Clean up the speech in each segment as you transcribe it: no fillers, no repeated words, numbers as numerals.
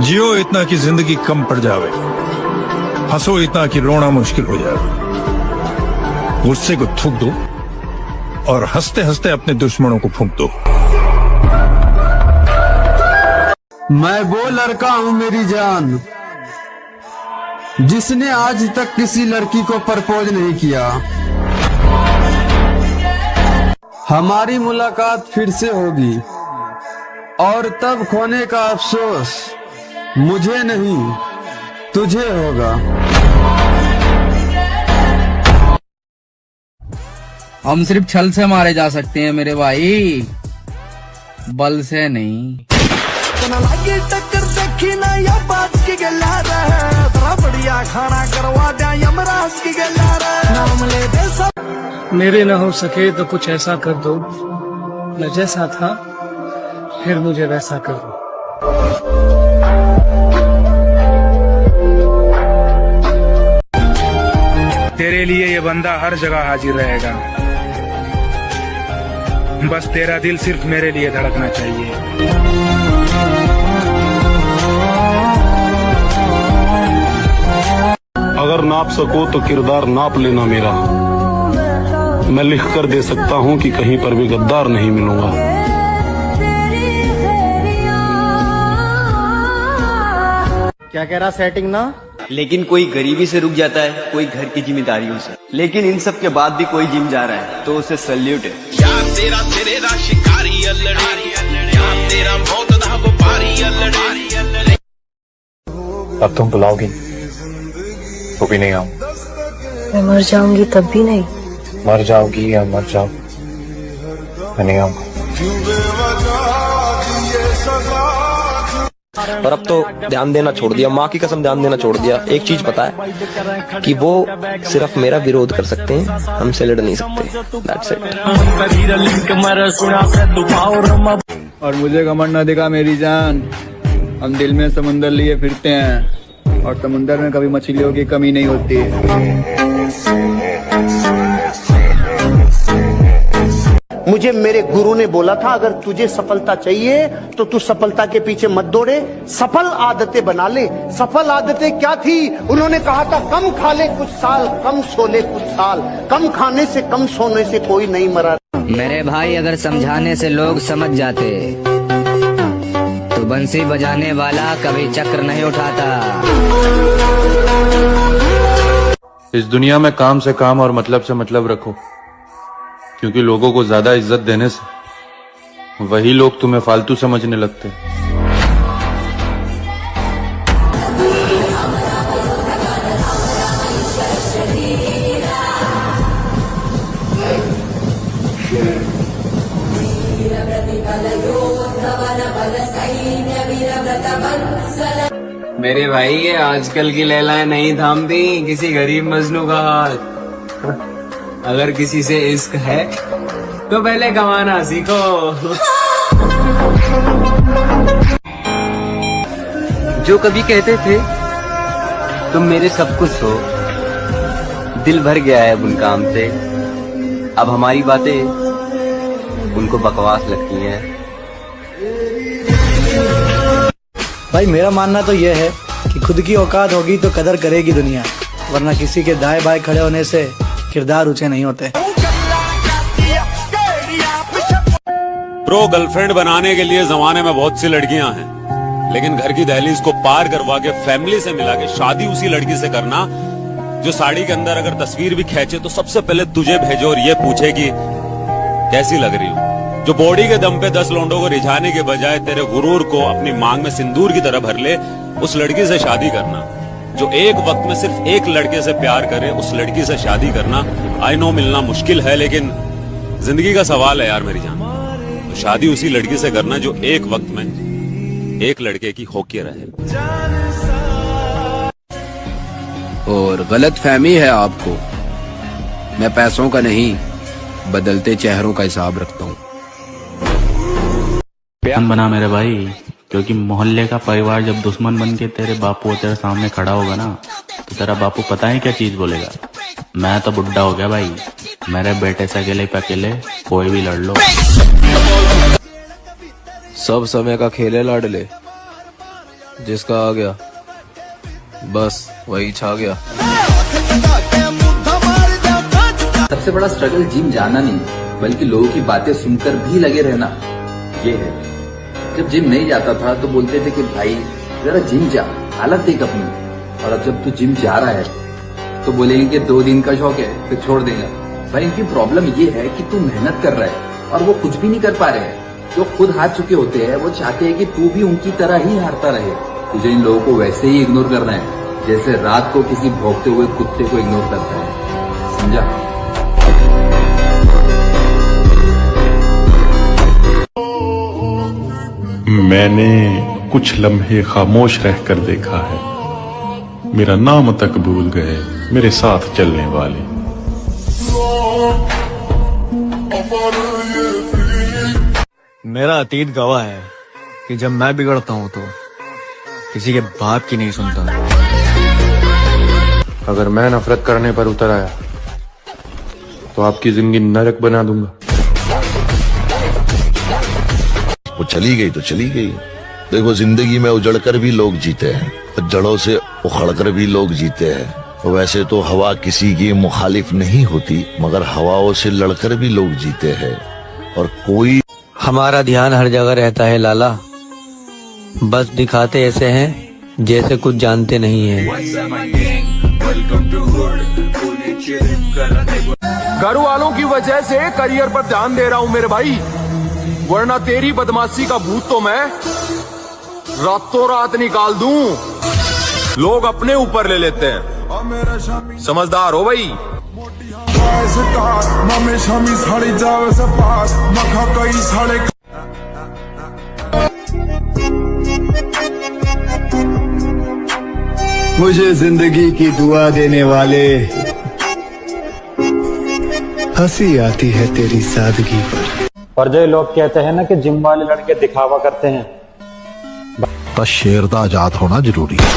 जियो इतना कि जिंदगी कम पड़ जावे, हंसो इतना कि रोना मुश्किल हो जाए। गुस्से को थूक दो और हंसते हंसते अपने दुश्मनों को फूंक दो। मैं वो लड़का हूँ मेरी जान, जिसने आज तक किसी लड़की को प्रपोज नहीं किया। हमारी मुलाकात फिर से होगी और तब खोने का अफसोस मुझे नहीं तुझे होगा। हम सिर्फ छल से मारे जा सकते हैं मेरे भाई, बल से नहीं। टक्कर देखी ना या बात की गला रहा, बड़ा बढ़िया खाना करवा दिया यमराज की गला रहा। नाम ले दे सब। मेरे न हो सके तो कुछ ऐसा कर दो, मैं जैसा था फिर मुझे वैसा कर दो। तेरे लिए ये बंदा हर जगह हाजिर रहेगा, बस तेरा दिल सिर्फ मेरे लिए धड़कना चाहिए। अगर नाप सको तो किरदार नाप लेना मेरा, मैं लिख कर दे सकता हूँ कि कहीं पर भी गद्दार नहीं मिलूंगा। क्या कह रहा सेटिंग ना, लेकिन कोई गरीबी से रुक जाता है, कोई घर की जिम्मेदारियों से, लेकिन इन सब के बाद भी कोई जिम जा रहा है तो उसे सल्यूट है। अब तुम बुलाओगी तो भी नहीं आऊं। मैं मर जाऊंगी तब भी नहीं। मर जाओगी या मर जाओ, मैं नहीं आऊंगा। और अब तो ध्यान देना छोड़ दिया, माँ की कसम ध्यान देना छोड़ दिया। एक चीज पता है कि वो सिर्फ मेरा विरोध कर सकते हैं, हमसे लड़ नहीं सकते। That's it। और मुझे घमंड न दिखा मेरी जान, हम दिल में समुंदर लिए फिरते हैं और समुंदर में कभी मछलियों की कमी नहीं होती। मुझे मेरे गुरु ने बोला था, अगर तुझे सफलता चाहिए तो तू सफलता के पीछे मत दौड़े, सफल आदतें बना ले। सफल आदतें क्या थी? उन्होंने कहा था कम खा ले कुछ साल, कम सो ले कुछ साल, कम खाने से कम सोने से कोई नहीं मरा। मेरे भाई अगर समझाने से लोग समझ जाते तो बंसी बजाने वाला कभी चक्र नहीं उठाता। इस दुनिया में काम से काम और मतलब से मतलब रखो, क्योंकि लोगों को ज्यादा इज्जत देने से वही लोग तुम्हें फालतू समझने लगते हैं। मेरे भाई ये आजकल की लैलाएं नहीं थामती किसी गरीब मजनू का हाल। अगर किसी से इश्क है तो पहले कमाना सीखो। जो कभी कहते थे तुम मेरे सब कुछ हो, दिल भर गया है उन काम से। अब हमारी बातें उनको बकवास लगती हैं। भाई मेरा मानना तो यह है कि खुद की औकात होगी तो कदर करेगी दुनिया, वरना किसी के दाएं बाएं खड़े होने से किरदार ऊंचे नहीं होते। प्रो गर्लफ्रेंड बनाने के लिए जमाने में बहुत सी लड़कियां हैं, लेकिन घर की दहलीज को पार करवा के फैमिली से मिला के शादी उसी लड़की से करना जो साड़ी के अंदर अगर तस्वीर भी खींचे तो सबसे पहले तुझे भेजे और ये पूछे कि कैसी लग रही हो। जो बॉडी के दम पे 10 लौंडों को रिझाने के बजाय तेरे गुरूर को अपनी मांग में सिंदूर की तरह भर ले, उस लड़की से शादी करना। जो एक वक्त में सिर्फ एक लड़के से प्यार करे, उस लड़की से शादी करना। आई नो मिलना मुश्किल है, लेकिन जिंदगी का सवाल है यार मेरी जान। तो शादी उसी लड़की से करना जो एक वक्त में एक लड़के की होके रहे। और गलत फहमी है आपको, मैं पैसों का नहीं बदलते चेहरों का हिसाब रखता हूँ। बना मेरे भाई, क्योंकि मोहल्ले का परिवार जब दुश्मन बन के तेरे बापू तेरे सामने खड़ा होगा ना, तो तेरा बापू पता है क्या चीज बोलेगा? मैं तो बुढ़ा हो गया भाई, मेरे बेटे से अकेले पे अकेले कोई भी लड़ लो। सब समय का खेल है लाडले, जिसका आ गया बस वही छा गया। सबसे बड़ा स्ट्रगल जिम जाना नहीं बल्कि लोगों की बातें सुनकर भी लगे रहना ये है। जब जिम नहीं जाता था तो बोलते थे कि भाई जरा जिम जा, हालत देख अपनी। और अब जब तू जिम जा रहा है तो बोलेंगे कि 2 दिन का शौक है फिर छोड़ देगा। भाई इनकी प्रॉब्लम ये है कि तू मेहनत कर रहा है और वो कुछ भी नहीं कर पा रहे हैं। जो खुद हार चुके होते हैं वो चाहते हैं कि तू भी उनकी तरह ही हारता रहे। तुझे इन लोगों को वैसे ही इग्नोर करना है जैसे रात को किसी भौंकते हुए कुत्ते को इग्नोर करता है, समझा? मैंने कुछ लम्हे खामोश रहकर देखा है, मेरा नाम तक भूल गए मेरे साथ चलने वाले। मेरा अतीत गवाह है कि जब मैं बिगड़ता हूँ तो किसी के बाप की नहीं सुनता। अगर मैं नफरत करने पर उतर आया तो आपकी जिंदगी नरक बना दूंगा। वो चली गई तो चली गई। देखो जिंदगी में उजड़कर भी लोग जीते हैं और जड़ों से उखड़कर भी लोग जीते हैं। वैसे तो हवा किसी की मुखालिफ नहीं होती मगर हवाओं से लड़कर भी लोग जीते हैं। और कोई हमारा ध्यान हर जगह रहता है लाला, बस दिखाते ऐसे हैं जैसे कुछ जानते नहीं हैं। घर वालों की वजह से करियर पर ध्यान दे रहा हूँ मेरे भाई, वरना तेरी बदमाशी का भूत तो मैं रातों रात निकाल दूं। लोग अपने ऊपर ले लेते हैं, समझदार हो भाई। मुझे जिंदगी की दुआ देने वाले, हंसी आती है तेरी सादगी पर। और जो लोग कहते हैं ना कि जिम वाले लड़के दिखावा करते हैं, बस शेर दा आजाद होना जरूरी है।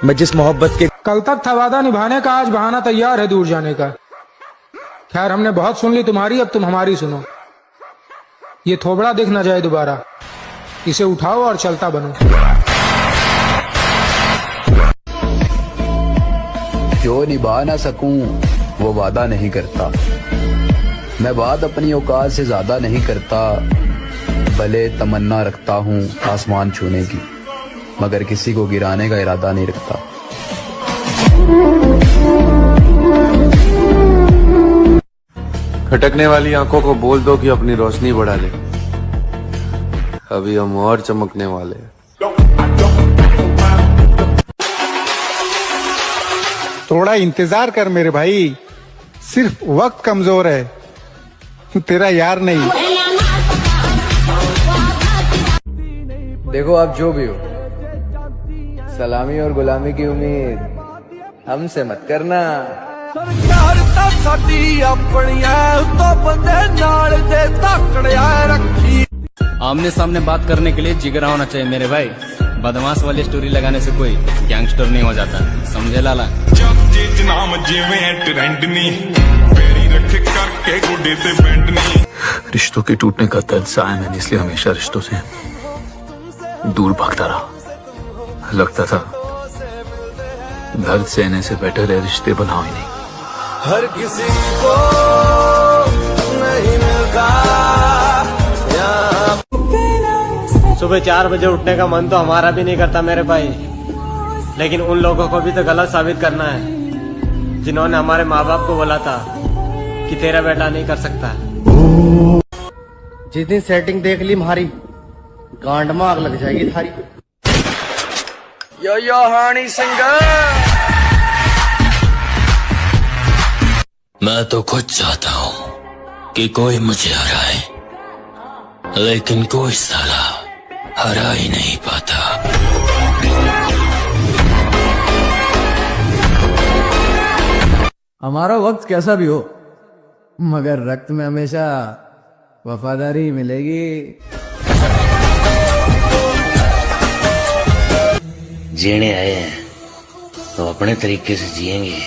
मैं जिस मोहब्बत के कल तक था वादा निभाने का, आज बहाना तैयार है दूर जाने का। खैर हमने बहुत सुन ली तुम्हारी, अब तुम हमारी सुनो। ये थोबड़ा दिख ना जाए दोबारा, इसे उठाओ और चलता बनो। जो निभा ना सकूं वो वादा नहीं करता, मैं बात अपनी औकात से ज्यादा नहीं करता। भले तमन्ना रखता हूँ आसमान छूने की, मगर किसी को गिराने का इरादा नहीं रखता। खटकने वाली आंखों को बोल दो कि अपनी रोशनी बढ़ा ले, अभी हम और चमकने वाले हैं। थोड़ा इंतजार कर मेरे भाई, सिर्फ वक्त कमजोर है, तेरा यार नहीं। देखो आप जो भी हो, सलामी और गुलामी की उम्मीद हमसे मत करना। सरकार ता साडी अपनी है, तो बंदे नाल दे तकड़िया रखी। आमने सामने बात करने के लिए जिगरा होना चाहिए मेरे भाई। बदमाश वाली स्टोरी लगाने से कोई गैंगस्टर नहीं हो जाता, समझे लाला? रिश्तों के टूटने का दर्द सहा है मैंने, इसलिए हमेशा रिश्तों से दूर भागता रहा। लगता था दर्द सहने से बेटर है रिश्ते बनाओ ही नहीं। हर किसी को नहीं मिलता। सुबह 4 बजे उठने का मन तो हमारा भी नहीं करता मेरे भाई, लेकिन उन लोगों को भी तो गलत साबित करना है जिन्होंने हमारे माँ बाप को बोला था कि तेरा बेटा नहीं कर सकता। जिस दिन सेटिंग देख ली हमारी, गांड में आग लग जाएगी थारी। यो हानी सिंह, मैं तो खुद चाहता हूँ कि कोई मुझे हराए, लेकिन कोई साला हरा ही नहीं पाता। हमारा वक्त कैसा भी हो, मगर रक्त में हमेशा वफादारी मिलेगी। जीने आए हैं तो अपने तरीके से जिएंगे।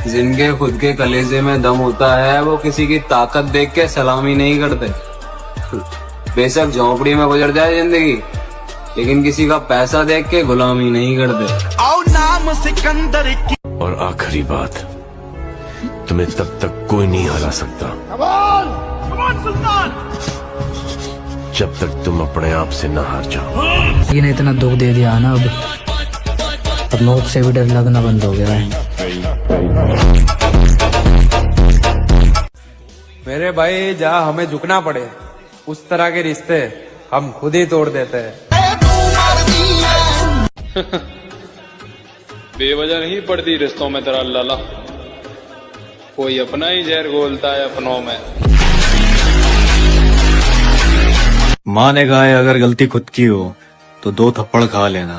जिनके खुद के कलेजे में दम होता है वो किसी की ताकत देख के सलामी नहीं करते। बेशक झोंपड़ी में गुजर जाए जिंदगी, लेकिन किसी का पैसा देख के गुलामी नहीं करते। आओ नाम सिकंदर की। और आखिरी बात, तुम्हें तब तक कोई नहीं हरा सकता जब तक तुम अपने आप से न हार जाओ। लेकिन इतना दुख दे दिया ना, अब मौत से भी डर लगना बंद हो गया है। मेरे भाई, जहाँ हमें झुकना पड़े उस तरह के रिश्ते हम खुद ही तोड़ देते हैं। बेवजह नहीं पड़ती रिश्तों में तेरा लाला, कोई अपना ही जहर घोलता है अपनों में। माँ ने कहा है अगर गलती खुद की हो तो 2 थप्पड़ खा लेना,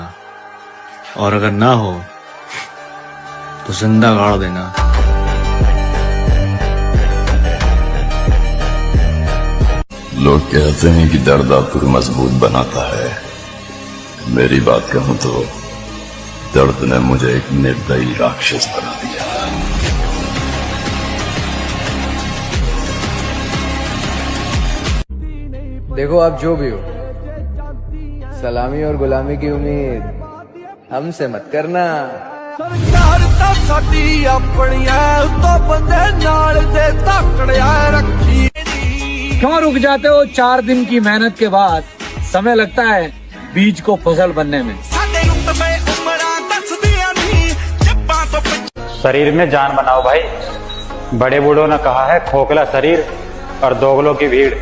और अगर ना हो तो जिंदा गाड़ देना। लोग कहते हैं कि दर्द आपको मजबूत बनाता है। मेरी बात कहूं तो दर्द ने मुझे एक निर्दयी राक्षस बना दिया। देखो आप जो भी हो, सलामी और गुलामी की उम्मीद हमसे मत करना। सरकार ता साडी अपनी है, तो बंदे नाल दे तकड़िया रखी। क्यों रुक जाते हो? 4 दिन की मेहनत के बाद समय लगता है बीज को फसल बनने में। शरीर में जान बनाओ भाई, बड़े बूढ़ों ने कहा है खोखला शरीर और दोगलों की भीड़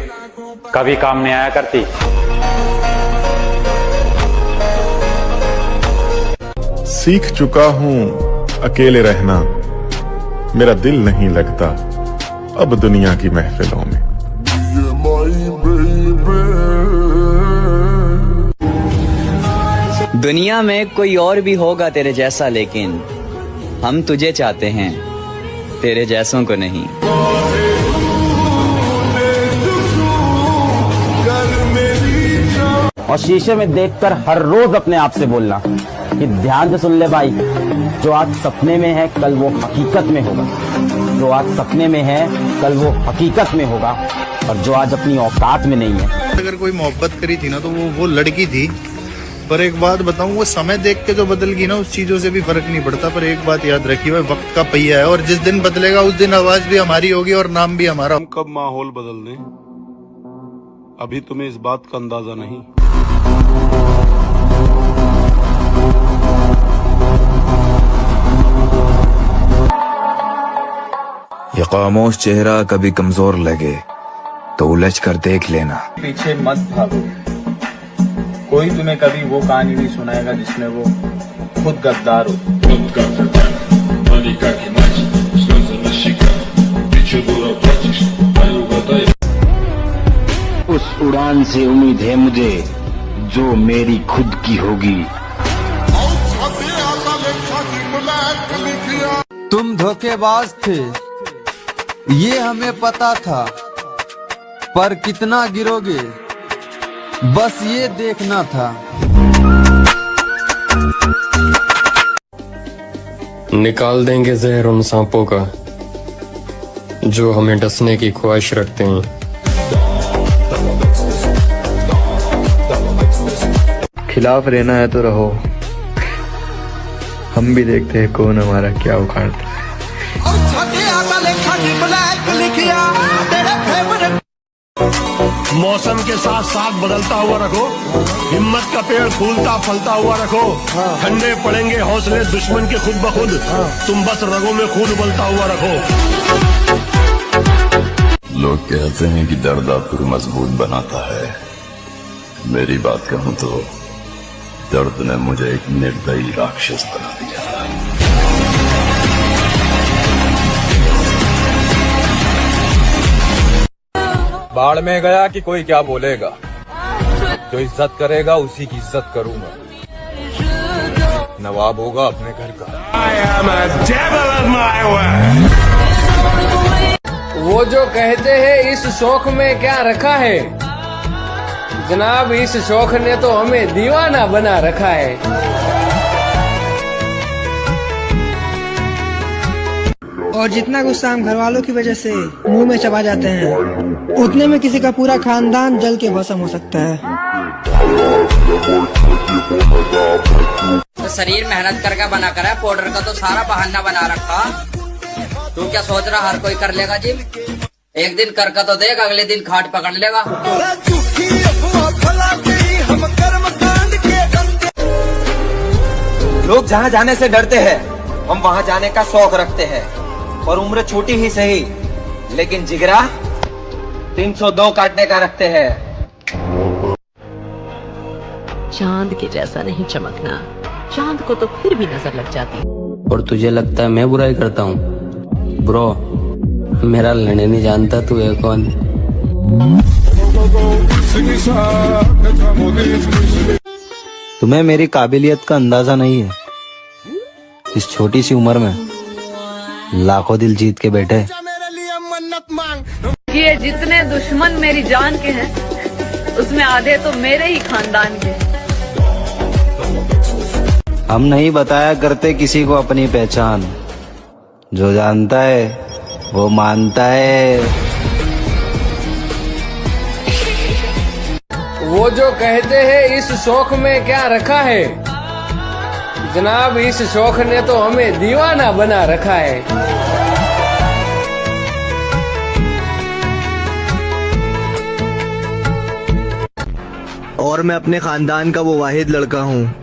कभी काम नहीं आया करती। सीख चुका हूँ अकेले रहना, मेरा दिल नहीं लगता अब दुनिया की महफिलों में। दुनिया में कोई और भी होगा तेरे जैसा, लेकिन हम तुझे चाहते हैं, तेरे जैसों को नहीं। और शीशे में देखकर हर रोज अपने आप से बोलना कि ध्यान से सुन ले भाई, जो आज सपने में है कल वो हकीकत में होगा, जो आज सपने में है कल वो हकीकत में होगा, और जो आज अपनी औकात में नहीं है। अगर कोई मोहब्बत करी थी ना तो वो लड़की थी, पर एक बात बताऊं, वो समय देख के जो बदल गई ना उस चीजों से भी फर्क नहीं पड़ता। पर एक बात याद रखिए, वो वक्त का पहिया है और जिस दिन बदलेगा उस दिन आवाज भी हमारी होगी और नाम भी हमारा। हम कब माहौल बदल दें अभी तुम्हें इस बात का अंदाजा नहीं। ये खामोश चेहरा कभी कमजोर लगे तो उलझ कर देख लेना। पीछे मत भागो, कोई तुम्हें कभी वो कहानी नहीं सुनाएगा जिसमें वो खुद गद्दार हो। उस उड़ान से उम्मीद है मुझे जो मेरी खुद की होगी। तुम धोखेबाज थे ये हमें पता था, पर कितना गिरोगे बस ये देखना था। निकाल देंगे जहर उन सांपों का जो हमें डसने की ख्वाहिश रखते हैं। खिलाफ रहना है तो रहो, हम भी देखते हैं कौन हमारा क्या उखाड़ता है। मौसम के साथ साथ बदलता हुआ रखो, हिम्मत का पेड़ फूलता फलता हुआ रखो। ठंडे पड़ेंगे हौसले दुश्मन के खुद ब खुद, तुम बस रगों में खून उबलता हुआ रखो। लोग कहते हैं कि दर्द आपको मजबूत बनाता है। मेरी बात कहूं तो दर्द ने मुझे एक निर्दयी राक्षस बना दिया। बाढ़ में गया कि कोई क्या बोलेगा, जो इज्जत करेगा उसी की इज्जत करूंगा। नवाब होगा अपने घर का। वो जो कहते हैं इस शौक में क्या रखा है, जनाब इस शौक ने तो हमें दीवाना बना रखा है। और जितना गुस्सा हम घर वालों की वजह से मुंह में चबा जाते हैं, उतने में किसी का पूरा खानदान जल के भस्म हो सकता है। तो शरीर मेहनत करके बना कर है, पाउडर का तो सारा बहाना बना रखा। तू क्या सोच रहा हर कोई कर लेगा जिम? एक दिन करके तो देख, अगले दिन खाट पकड़ लेगा। लोग जहाँ जाने से डरते हैं, हम वहाँ जाने का शौक रखते हैं। और उम्र छोटी ही सही, लेकिन जिगरा 302 काटने का रखते हैं। चांद के जैसा नहीं चमकना, चांद को तो फिर भी नजर लग जाती। और तुझे लगता है मैं बुराई करता हूँ? ब्रो, मेरा लड़ने नहीं जानता तू है कौन। तुम्हें मेरी काबिलियत का अंदाजा नहीं है। इस छोटी सी उम्र में लाखों दिल जीत के बैठे। ये जितने दुश्मन मेरी जान के हैं, उसमें आधे तो मेरे ही खानदान के। हम नहीं बताया करते किसी को अपनी पहचान, जो जानता है वो मानता है। वो जो कहते हैं इस शौक में क्या रखा है, जनाब इस शौक ने तो हमें दीवाना बना रखा है। और मैं अपने खानदान का वो वाहिद लड़का हूँ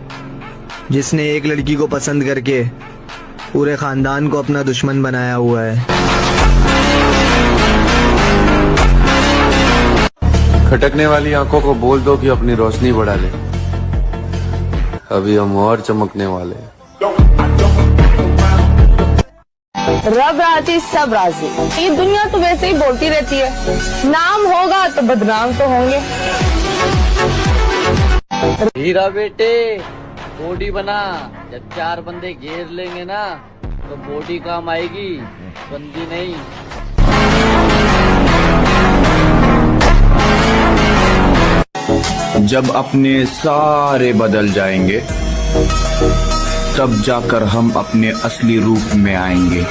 जिसने एक लड़की को पसंद करके पूरे खानदान को अपना दुश्मन बनाया हुआ है। खटकने वाली आंखों को बोल दो कि अपनी रोशनी बढ़ा ले, अभी हम और चमकने वाले हैं। रब राजी सब राजी। ये दुनिया तो वैसे ही बोलती रहती है, नाम होगा तो बदनाम तो होंगे। हीरा बेटे बॉडी बना, जब 4 बंदे घेर लेंगे ना तो बॉडी काम आएगी, बंदी नहीं। जब अपने सारे बदल जाएंगे तब जाकर हम अपने असली रूप में आएंगे।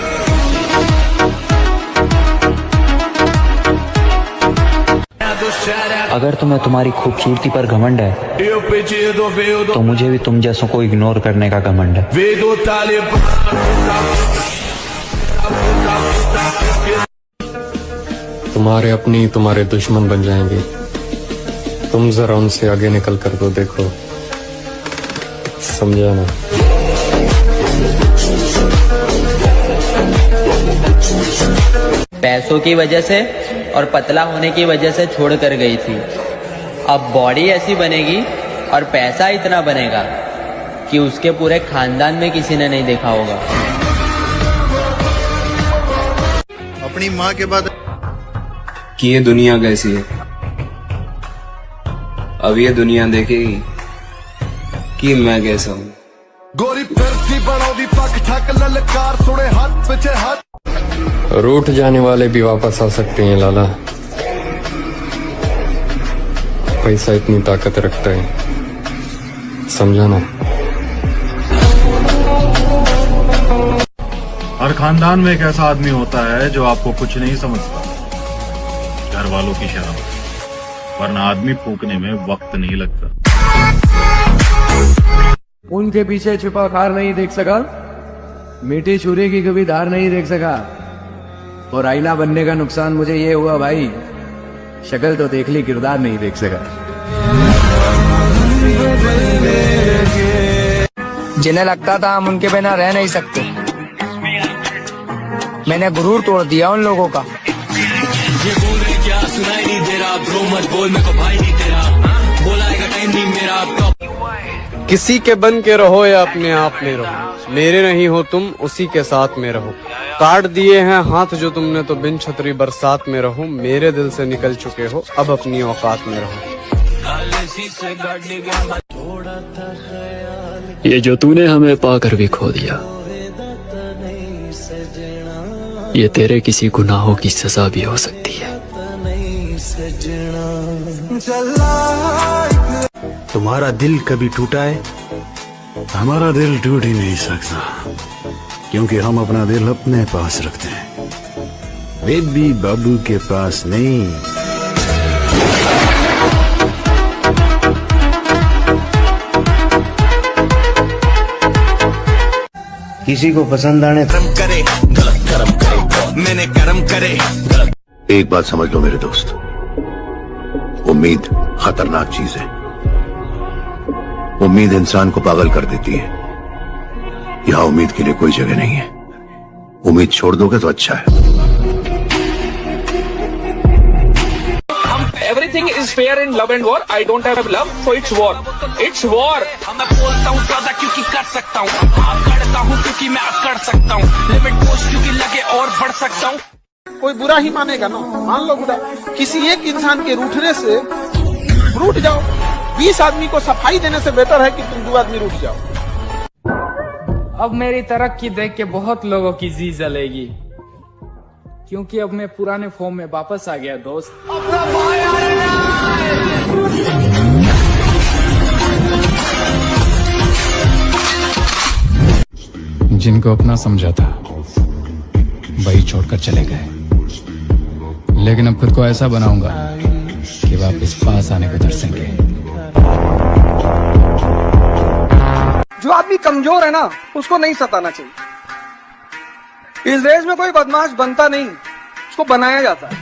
अगर तुम्हें तुम्हारी खूबसूरती पर घमंड है तो मुझे भी तुम जैसों को इग्नोर करने का घमंड है। तुम्हारे अपने ही तुम्हारे दुश्मन बन जाएंगे। तुम जरा उनसे आगे निकल कर तो देखो, समझा ना? पैसों की वजह से और पतला होने की वजह से छोड़ कर गई थी। अब बॉडी ऐसी बनेगी और पैसा इतना बनेगा कि उसके पूरे खानदान में किसी ने नहीं देखा होगा। अपनी माँ के बाद कि ये दुनिया कैसी है, अब ये दुनिया देखेगी कि मैं कैसा हूँ। गोरी फिरती बनाओदी पक ठक ललकार सुने हाथ पीछे हाथ। रूठ जाने वाले भी वापस आ सकते हैं लाला, पैसा इतनी ताकत रखता है, समझा ना? हर खानदान में एक ऐसा आदमी होता है जो आपको कुछ नहीं समझता, घर वालों की शर्म, वरना आदमी फूकने में वक्त नहीं लगता। उनके पीछे छुपा खार नहीं देख सका, मीठी छुरी की कभी धार नहीं देख सका। और आईना बनने का नुकसान मुझे ये हुआ भाई, शक्ल तो देख ली, किरदार नहीं देख सका। जिन्हें लगता था हम उनके बिना रह नहीं सकते, मैंने गुरूर तोड़ दिया उन लोगों का। ये बोल रहे क्या सुनाई नहीं दे रहा, ब्रो मत बोल मेरे को भाई नहीं तेरा, बोलाएगा टाइम नहीं मेरा आपका। किसी के बन के रहो या अपने आप में रहो, मेरे नहीं हो तुम उसी के साथ में रहो। काट दिए हैं हाथ जो तुमने तो बिन छतरी बरसात में रहो, मेरे दिल से निकल चुके हो अब अपनी औकात में रहो। ये जो तूने हमें पाकर भी खो दिया, ये तेरे किसी गुनाहों की सजा भी हो सकती है। तुम्हारा दिल कभी टूटा है? हमारा दिल टूट ही नहीं सकता, क्योंकि हम अपना दिल अपने पास रखते हैं, बेबी बाबू के पास नहीं। किसी को पसंद आने कर्म करे गलत कर्म करे, मैंने कर्म करे गलत। एक बात समझ लो मेरे दोस्त, उम्मीद खतरनाक चीज है। उम्मीद इंसान को पागल कर देती है। यहां उम्मीद के लिए कोई जगह नहीं है। उम्मीद छोड़ दोगे तो अच्छा है। Everything is fair in love and war. I don't have love, so it's war. It's war. मैं बोलता हूँ ज्यादा क्योंकि कर सकता हूँ, करता हूँ क्योंकि मैं कर सकता हूँ, लिमिट पोस्ट क्योंकि लगे और बढ़ सकता हूँ। कोई बुरा ही मानेगा ना, मान लो बुरा। किसी एक इंसान के रूठने से रूठ जाओ, 20 आदमी को सफाई देने से बेहतर है कि तुम 2 आदमी रूठ जाओ। अब मेरी तरक्की देख के बहुत लोगों की जी जलेगी, क्योंकि अब मैं पुराने फॉर्म में वापस आ गया दोस्त। जिनको अपना समझा था वही छोड़कर चले गए, लेकिन अब खुद को ऐसा बनाऊंगा कि वापस पास आने को तरसेंगे। जो आदमी कमजोर है ना, उसको नहीं सताना चाहिए। इस देश में कोई बदमाश बनता नहीं, उसको बनाया जाता है।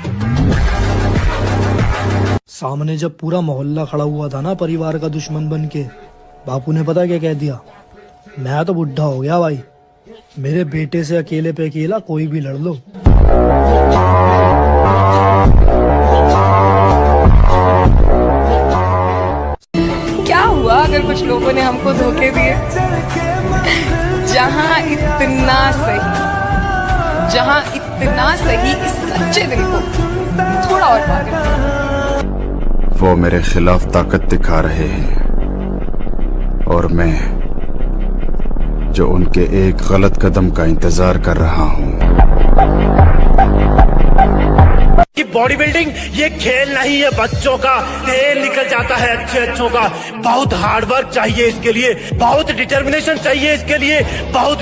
सामने जब पूरा मोहल्ला खड़ा हुआ था ना परिवार का दुश्मन बन के, बापू ने पता क्या कह दिया? मैं तो बुढ़ा हो गया भाई, मेरे बेटे से अकेले पे अकेला कोई भी लड़ लो। क्या हुआ अगर कुछ लोगों ने हमको धोखे दिए? जहाँ इतना सही इस सच्चे दिन को थोड़ा और पागल। वो मेरे खिलाफ ताकत दिखा रहे हैं और मैं जो उनके एक गलत कदम का इंतजार कर रहा हूँ। कि बॉडी बिल्डिंग ये खेल नहीं है बच्चों का, तेल निकल जाता है अच्छों का। बहुत हार्ड वर्क चाहिए इसके लिए, बहुत डिटर्मिनेशन चाहिए इसके लिए, बहुत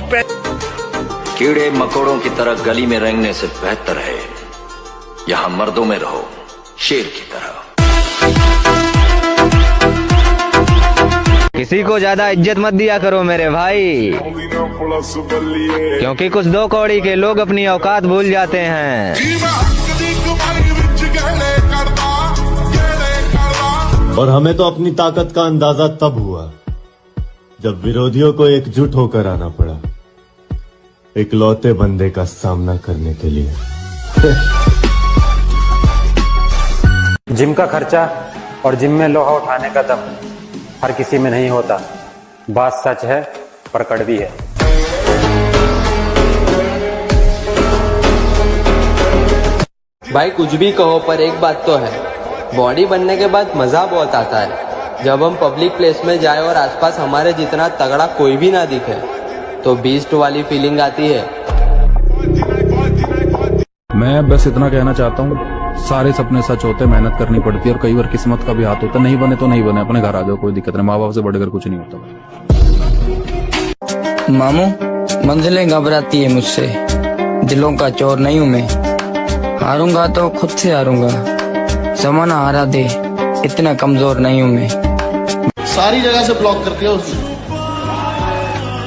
कीड़े मकोड़ों की तरह गली में रेंगने से बेहतर है यहाँ मर्दों में रहो शेर की तरह। किसी को ज्यादा इज्जत मत दिया करो मेरे भाई, क्योंकि कुछ 2 कौड़ी के लोग अपनी औकात भूल जाते हैं। और हमें तो अपनी ताकत का अंदाजा तब हुआ जब विरोधियों को एकजुट होकर आना पड़ा इकलौते बंदे का सामना करने के लिए। जिम का खर्चा और जिम में लोहा उठाने का दम हर किसी में नहीं होता। बात सच है पर कड़वी है। भाई कुछ भी कहो पर एक बात तो है, बॉडी बनने के बाद मजा बहुत आता है। जब हम पब्लिक प्लेस में जाए और आसपास हमारे जितना तगड़ा कोई भी ना दिखे तो बीस्ट वाली फीलिंग आती है। मैं बस इतना कहना चाहता हूँ, सारे सपने सच होते, मेहनत करनी पड़ती है और कई बार किस्मत का भी हाथ होता है। नहीं बने तो नहीं बने, अपने घर आ जाओ, कोई दिक्कत नहीं। माँ बाप से बढ़कर कुछ नहीं होता। मामू मंजिलें घबराती है मुझसे, दिलों का चोर नहीं हूँ मैं। हारूंगा तो खुद से हारूंगा, जमाना हारा दे, इतना कमजोर नहीं हूँ मैं। सारी जगह से ब्लॉक कर दिया उसने।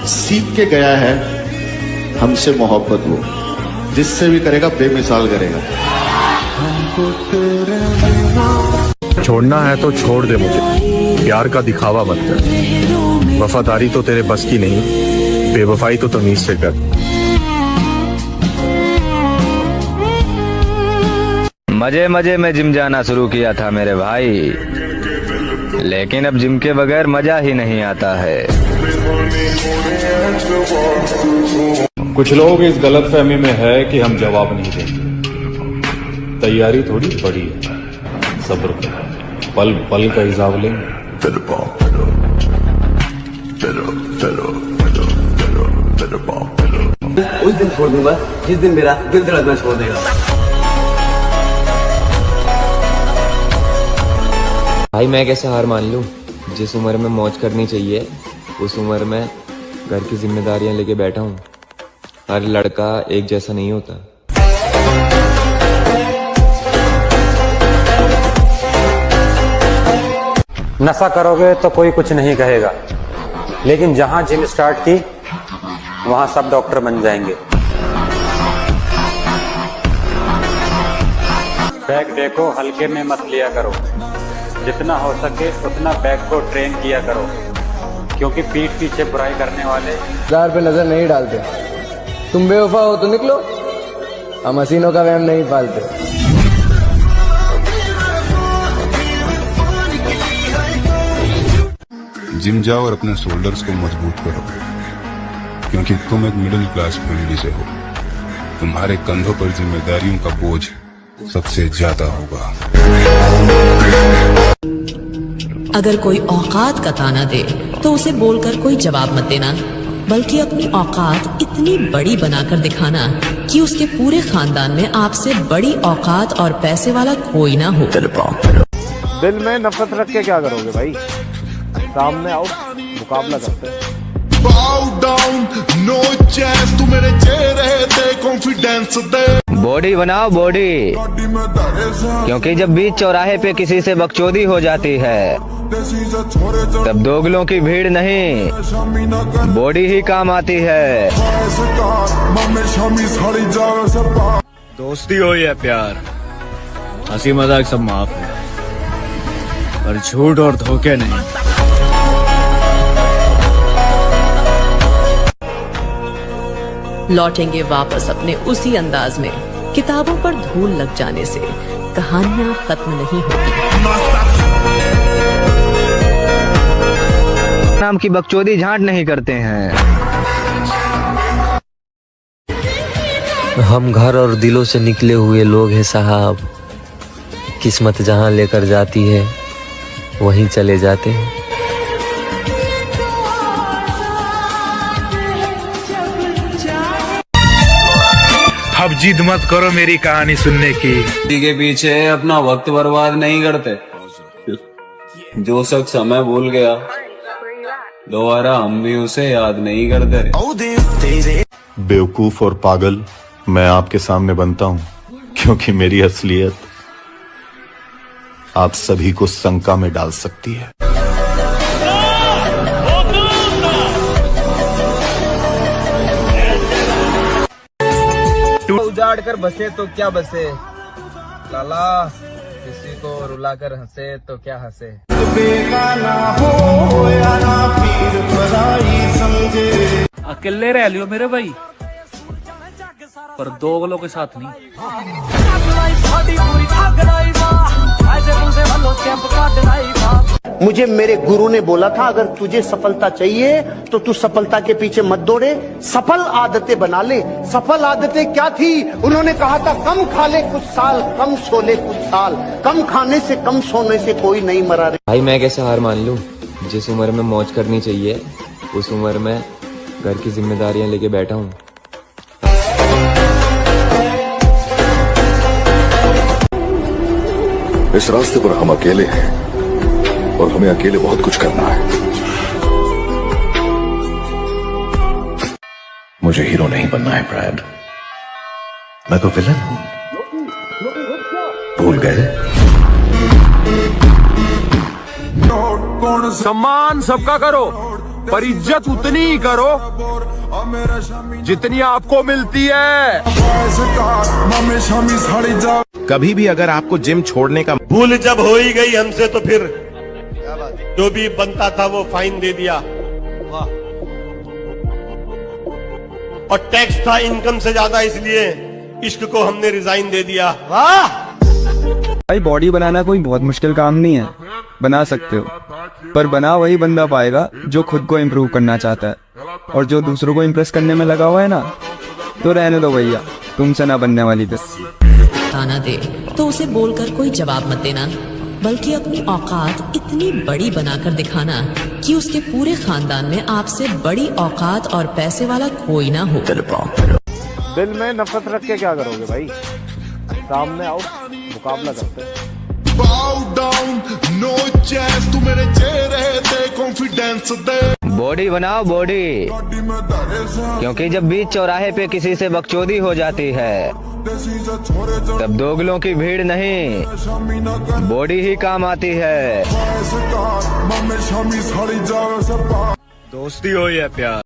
सीख के गया है हमसे मोहब्बत, वो जिससे भी करेगा बेमिसाल करेगा। छोड़ना है तो छोड़ दे मुझे, प्यार का दिखावा मत कर। वफादारी तो तेरे बस की नहीं, बेवफाई तो तमीज से कर। मजे मजे में जिम जाना शुरू किया था मेरे भाई, लेकिन अब जिम के बगैर मजा ही नहीं आता है। कुछ लोग इस गलतफहमी में है कि हम जवाब नहीं देंगे। तैयारी थोड़ी बड़ी है, सब्र कर, पल पल का हिसाब लेंगे। उस दिन छोड़ दूंगा जिस दिन मेरा दिल धड़कना छोड़ देगा। भाई मैं कैसे हार मान लूं? जिस उम्र में मौज करनी चाहिए उस उम्र में घर की जिम्मेदारियां लेके बैठा हूँ। हर लड़का एक जैसा नहीं होता। नशा करोगे तो कोई कुछ नहीं कहेगा, लेकिन जहां जिम स्टार्ट की वहां सब डॉक्टर बन जाएंगे। बैग देखो, हल्के में मत लिया करो। जितना हो सके उतना बैग को ट्रेन किया करो, क्योंकि पीठ पीछे बुराई करने वाले जार पे नजर नहीं डालते। तुम बेवफा हो तो निकलो, हम हसीनों का वहम नहीं पालते। जिम जाओ और अपने शोल्डर्स को मजबूत करो, क्योंकि तुम एक मिडिल क्लास फैमिली से हो। तुम्हारे कंधों पर जिम्मेदारियों का बोझ सबसे ज्यादा होगा। अगर कोई औकात का ताना दे तो उसे बोलकर कोई जवाब मत देना, बल्कि अपनी औकात इतनी बड़ी बनाकर दिखाना कि उसके पूरे खानदान में आपसे बड़ी औकात और पैसे वाला कोई ना हो। दिल में नफरत रख के क्या करोगे भाई? सामने आओ, मुकाबला करते हैं। बॉडी बनाओ बॉडी, क्योंकि जब बीच चौराहे पे किसी से बकचोदी हो जाती है तब दोगलों की भीड़ नहीं, बॉडी ही काम आती है। दोस्ती हो या प्यार, हंसी मजाक सब माफ है, पर झूठ और धोखे नहीं। लौटेंगे वापस अपने उसी अंदाज में। किताबों पर धूल लग जाने से कहानियां खत्म नहीं होती। नाम की बकचोदी झांट नहीं करते हैं। हम घर और दिलों से निकले हुए लोग हैं साहब, किस्मत जहां लेकर जाती है वहीं चले जाते हैं। अब जिद मत करो मेरी कहानी सुनने की। किसी के पीछे अपना वक्त बर्बाद नहीं करते। जो शख्स हमें भूल गया दोबारा हम भी उसे याद नहीं करते। बेवकूफ और पागल मैं आपके सामने बनता हूं, क्योंकि मेरी असलियत आप सभी को शंका में डाल सकती है। उजाड़ कर बसे तो क्या बसे लाला, किसी को रुलाकर हंसे तो क्या हंसे। अकेले रह लियो मेरे भाई, पर दोगलों के साथ नहीं। मुझे मेरे गुरु ने बोला था, अगर तुझे सफलता चाहिए तो तू सफलता के पीछे मत दौड़े, सफल आदतें बना ले। सफल आदतें क्या थी? उन्होंने कहा था कम खा ले कुछ साल, कम सो ले कुछ साल। कम खाने से कम सोने से कोई नहीं मरा रे। भाई मैं कैसे हार मान लूं? जिस उम्र में मौज करनी चाहिए उस उम्र में घर की जिम्मेदारियां लेके बैठा हूँ। इस रास्ते पर हम अकेले हैं और हमें अकेले बहुत कुछ करना है। मुझे हीरो नहीं बनना है ब्रैड, मैं तो विलन हूं, भूल गए? सम्मान सबका करो, पर इज्जत उतनी ही करो जितनी आपको मिलती है। कभी भी अगर आपको जिम छोड़ने का भूल जब हो ही गई हमसे, तो फिर जो भी बनता था वो फाइन दे दिया, और टैक्स था इनकम से ज्यादा, इसलिए इश्क को हमने रिजाइन दे दिया। वाह भाई, बॉडी बनाना कोई बहुत मुश्किल काम नहीं है, बना सकते हो, पर बना वही बंदा पाएगा जो खुद को इम्प्रूव करना चाहता है। और जो दूसरों को इम्प्रेस करने में लगा हुआ है ना, तो रहने दो भैया, तुमसे ना बनने वाली बस। ताना दे तो उसे बोलकर कोई जवाब मत देना, बल्कि अपनी औकात इतनी बड़ी बनाकर दिखाना कि उसके पूरे खानदान में आपसे बड़ी औकात और पैसे वाला कोई ना हो। दिल में नफरत रख के क्या करोगे भाई? सामने आओ, मुकाबला करते हैं। बॉडी बॉडी बनाओ बॉडी, क्योंकि जब बीच चौराहे पे किसी से बकचोदी हो जाती है तब दोगलों की भीड़ नहीं, बॉडी ही काम आती है। दोस्ती हो या प्यार,